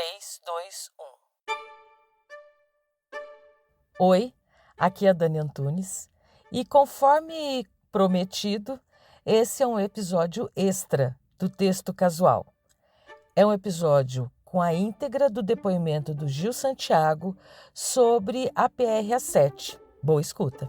3, 2, 1. Oi, aqui é a Dani Antunes e, conforme prometido, esse é um episódio extra do Texto Casual. É um episódio com a íntegra do depoimento do Gil Santiago sobre a PR-7. Boa escuta.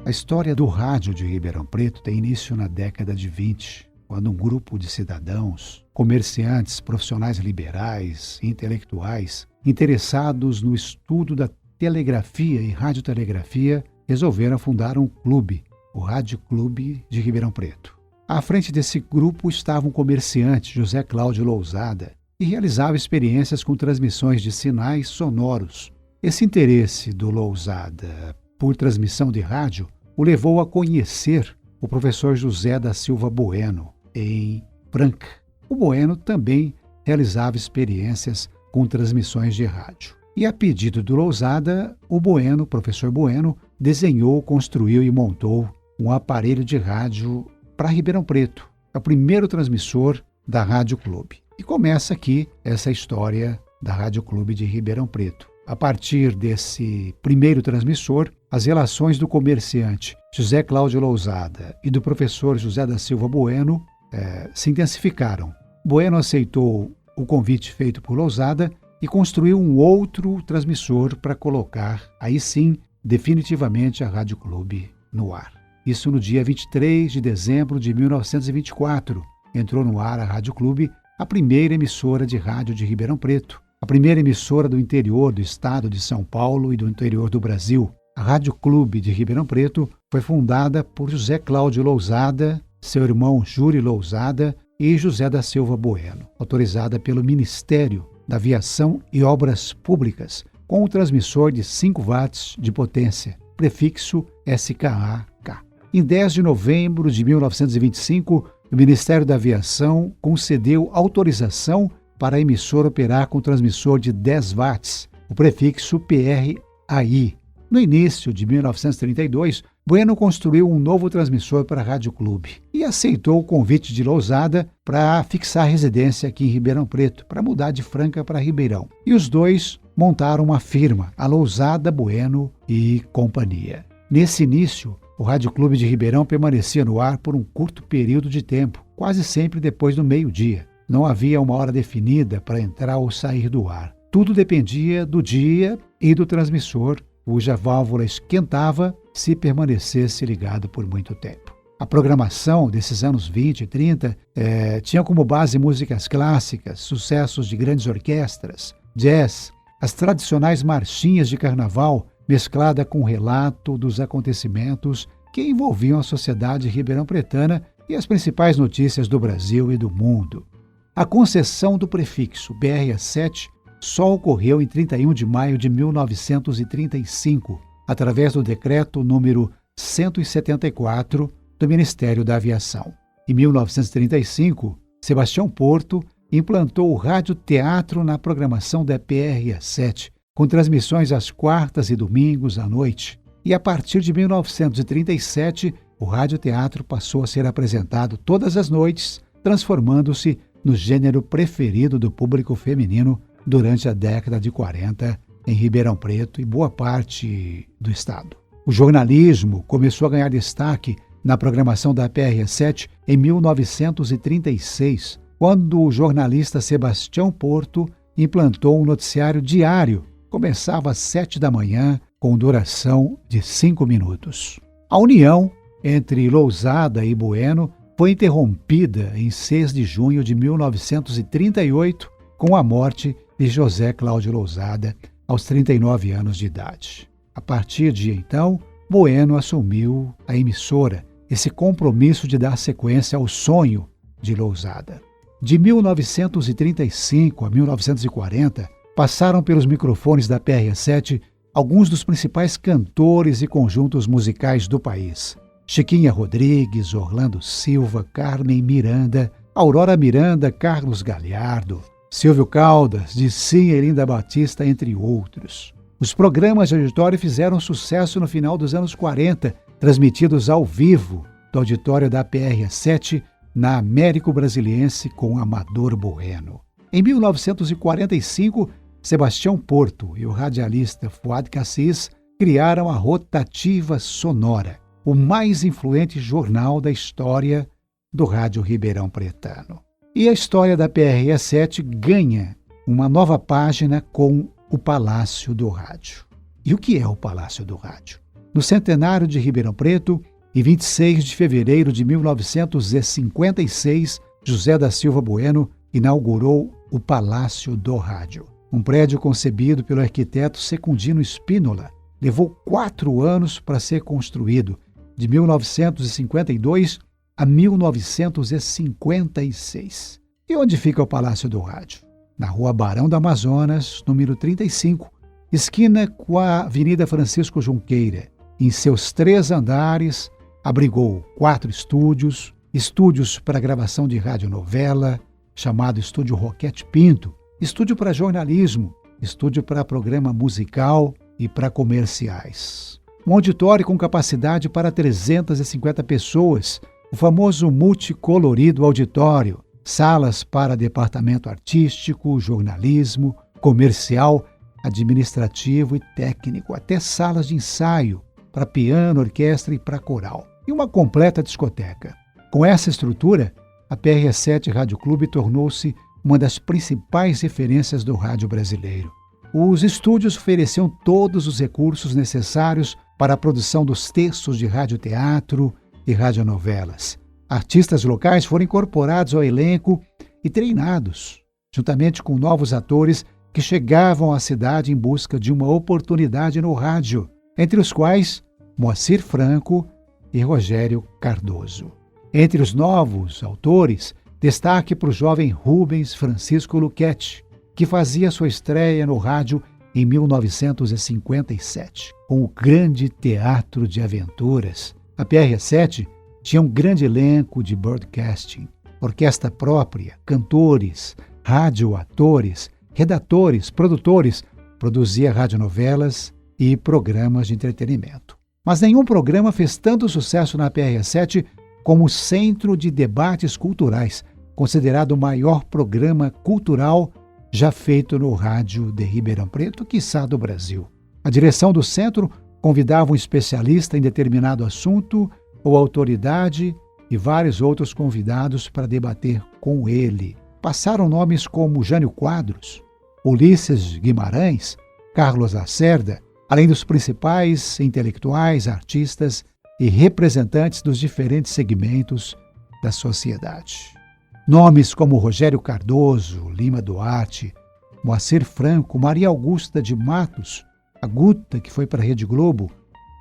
A história do rádio de Ribeirão Preto tem início na década de 20, quando um grupo de cidadãos, comerciantes, profissionais liberais, intelectuais, interessados no estudo da telegrafia e radiotelegrafia, resolveram fundar um clube, o Rádio Clube de Ribeirão Preto. À frente desse grupo estava um comerciante, José Cláudio Lousada, que realizava experiências com transmissões de sinais sonoros. Esse interesse do Lousada por transmissão de rádio o levou a conhecer o professor José da Silva Bueno, em Franca. O Bueno também realizava experiências com transmissões de rádio. E a pedido do Lousada, o Bueno, o professor Bueno, desenhou, construiu e montou um aparelho de rádio para Ribeirão Preto, é o primeiro transmissor da Rádio Clube. E começa aqui essa história da Rádio Clube de Ribeirão Preto. A partir desse primeiro transmissor, as relações do comerciante José Cláudio Lousada e do professor José da Silva Bueno se intensificaram. Bueno aceitou o convite feito por Lousada e construiu um outro transmissor para colocar, aí sim, definitivamente a Rádio Clube no ar. Isso no dia 23 de dezembro de 1924. Entrou no ar a Rádio Clube, a primeira emissora de rádio de Ribeirão Preto, a primeira emissora do interior do estado de São Paulo e do interior do Brasil. A Rádio Clube de Ribeirão Preto foi fundada por José Cláudio Lousada, seu irmão Júlio Lousada e José da Silva Bueno, autorizada pelo Ministério da Aviação e Obras Públicas, com um transmissor de 5 watts de potência, prefixo SKA-K. Em 10 de novembro de 1925, o Ministério da Aviação concedeu autorização para a emissora operar com transmissor de 10 watts, o prefixo PRAI. No início de 1932, Bueno construiu um novo transmissor para a Rádio Clube e aceitou o convite de Lousada para fixar residência aqui em Ribeirão Preto, para mudar de Franca para Ribeirão. E os dois montaram uma firma, a Lousada, Bueno e Companhia. Nesse início, o Rádio Clube de Ribeirão permanecia no ar por um curto período de tempo, quase sempre depois do meio-dia. Não havia uma hora definida para entrar ou sair do ar. Tudo dependia do dia e do transmissor, cuja válvula esquentava se permanecesse ligado por muito tempo. A programação desses anos 20 e 30 tinha como base músicas clássicas, sucessos de grandes orquestras, jazz, as tradicionais marchinhas de carnaval, mesclada com o relato dos acontecimentos que envolviam a sociedade ribeirão-pretana e as principais notícias do Brasil e do mundo. A concessão do prefixo BR-7 só ocorreu em 31 de maio de 1935, através do decreto número 174 do Ministério da Aviação. Em 1935, Sebastião Porto implantou o radioteatro na programação da PR-7, com transmissões às quartas e domingos à noite. E a partir de 1937, o radioteatro passou a ser apresentado todas as noites, transformando-se no gênero preferido do público feminino durante a década de 40 em Ribeirão Preto e boa parte do estado. O jornalismo começou a ganhar destaque na programação da PR-7 em 1936, quando o jornalista Sebastião Porto implantou um noticiário diário. Começava às 7 da manhã, com duração de 5 minutos. A união entre Lousada e Bueno foi interrompida em 6 de junho de 1938, com a morte de José Cláudio Lousada, aos 39 anos de idade. A partir de então, Bueno assumiu a emissora, esse compromisso de dar sequência ao sonho de Lousada. De 1935 a 1940, passaram pelos microfones da PR-7 alguns dos principais cantores e conjuntos musicais do país. Chiquinha Rodrigues, Orlando Silva, Carmen Miranda, Aurora Miranda, Carlos Galhardo, Silvio Caldas, Dicim e Linda Batista, entre outros. Os programas de auditório fizeram sucesso no final dos anos 40, transmitidos ao vivo do auditório da PR-7 na Américo Brasiliense com Amador Bueno. Em 1945, Sebastião Porto e o radialista Fuad Cassis criaram a Rotativa Sonora, o mais influente jornal da história do rádio ribeirão pretano. E a história da PRE7 ganha uma nova página com o Palácio do Rádio. E o que é o Palácio do Rádio? No centenário de Ribeirão Preto, em 26 de fevereiro de 1956, José da Silva Bueno inaugurou o Palácio do Rádio. Um prédio concebido pelo arquiteto Secundino Spínola. Levou 4 anos para ser construído, de 1952 a 1956. E onde fica o Palácio do Rádio? Na Rua Barão do Amazonas, número 35, esquina com a Avenida Francisco Junqueira. Em seus 3 andares, abrigou 4 estúdios para gravação de radionovela, chamado Estúdio Roquete Pinto, estúdio para jornalismo, estúdio para programa musical e para comerciais. Um auditório com capacidade para 350 pessoas, o famoso multicolorido auditório, salas para departamento artístico, jornalismo, comercial, administrativo e técnico, até salas de ensaio para piano, orquestra e para coral. E uma completa discoteca. Com essa estrutura, a PRE7 Rádio Clube tornou-se uma das principais referências do rádio brasileiro. Os estúdios ofereciam todos os recursos necessários para a produção dos textos de radioteatro e radionovelas. Artistas locais foram incorporados ao elenco e treinados, juntamente com novos atores que chegavam à cidade em busca de uma oportunidade no rádio, entre os quais Moacir Franco e Rogério Cardoso. Entre os novos autores, destaque para o jovem Rubens Francisco Luchetti, que fazia sua estreia no rádio em 1957, com o Grande Teatro de Aventuras. A PRE7 tinha um grande elenco de broadcasting, orquestra própria, cantores, radioatores, redatores, produtores, produzia radionovelas e programas de entretenimento. Mas nenhum programa fez tanto sucesso na PRE7 como o Centro de Debates Culturais, considerado o maior programa cultural já feito no rádio de Ribeirão Preto, quiçá do Brasil. A direção do centro convidava um especialista em determinado assunto ou autoridade e vários outros convidados para debater com ele. Passaram nomes como Jânio Quadros, Ulisses Guimarães, Carlos Lacerda, além dos principais intelectuais, artistas e representantes dos diferentes segmentos da sociedade. Nomes como Rogério Cardoso, Lima Duarte, Moacir Franco, Maria Augusta de Matos, a Guta, que foi para a Rede Globo,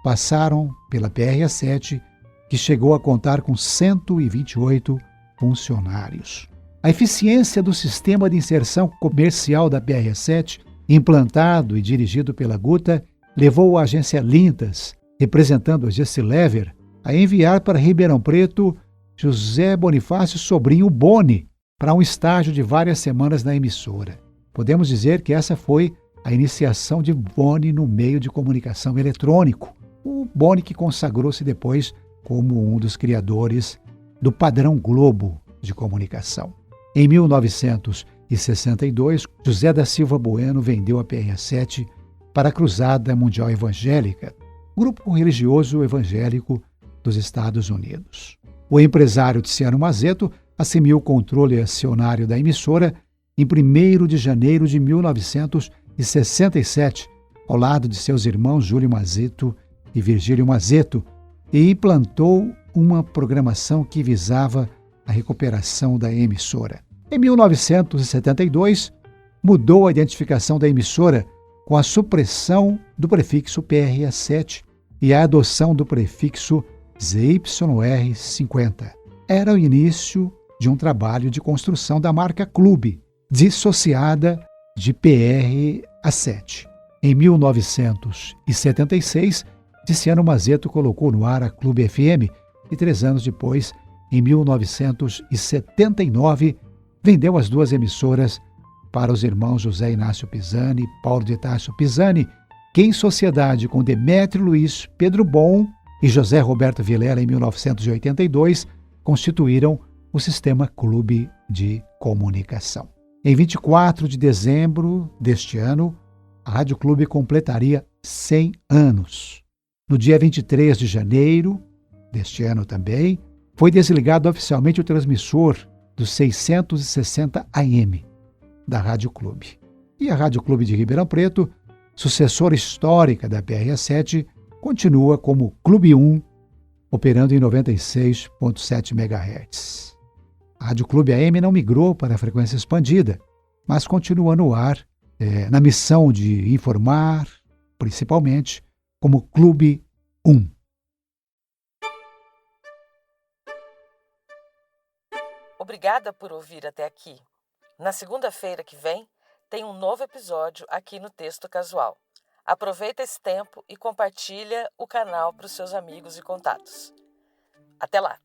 passaram pela PRE7, que chegou a contar com 128 funcionários. A eficiência do sistema de inserção comercial da PRE7, implantado e dirigido pela Guta, levou a agência Lintas, representando a Gessilever, a enviar para Ribeirão Preto José Bonifácio Sobrinho Boni para um estágio de várias semanas na emissora. Podemos dizer que essa foi a iniciação de Boni no meio de comunicação eletrônico. O Boni que consagrou-se depois como um dos criadores do padrão Globo de comunicação. Em 1962, José da Silva Bueno vendeu a PRE7 para a Cruzada Mundial Evangélica, grupo religioso evangélico dos Estados Unidos. O empresário Tiziano Mazeto assumiu o controle acionário da emissora em 1º de janeiro de 1967, ao lado de seus irmãos Júlio Mazeto e Virgílio Mazeto, e implantou uma programação que visava a recuperação da emissora. Em 1972, mudou a identificação da emissora com a supressão do prefixo PRE7 e a adoção do prefixo ZYR50. Era o início de um trabalho de construção da marca Clube, dissociada de PRA7. Em 1976, Tiziano Mazeto colocou no ar a Clube FM e 3 anos depois, em 1979, vendeu as 2 emissoras para os irmãos José Inácio Pisani e Paulo de Tarso Pisani, que em sociedade com Demétrio Luiz, Pedro Bom e José Roberto Vilela, em 1982, constituíram o Sistema Clube de Comunicação. Em 24 de dezembro deste ano, a Rádio Clube completaria 100 anos. No dia 23 de janeiro deste ano também, foi desligado oficialmente o transmissor dos 660 AM da Rádio Clube. E a Rádio Clube de Ribeirão Preto, sucessora histórica da PRS7, continua como Clube 1, operando em 96,7 MHz. A Rádio Clube AM não migrou para a frequência expandida, mas continua no ar, na missão de informar, principalmente, como Clube 1. Obrigada por ouvir até aqui. Na segunda-feira que vem, tem um novo episódio aqui no Texto Casual. Aproveita esse tempo e compartilha o canal para os seus amigos e contatos. Até lá!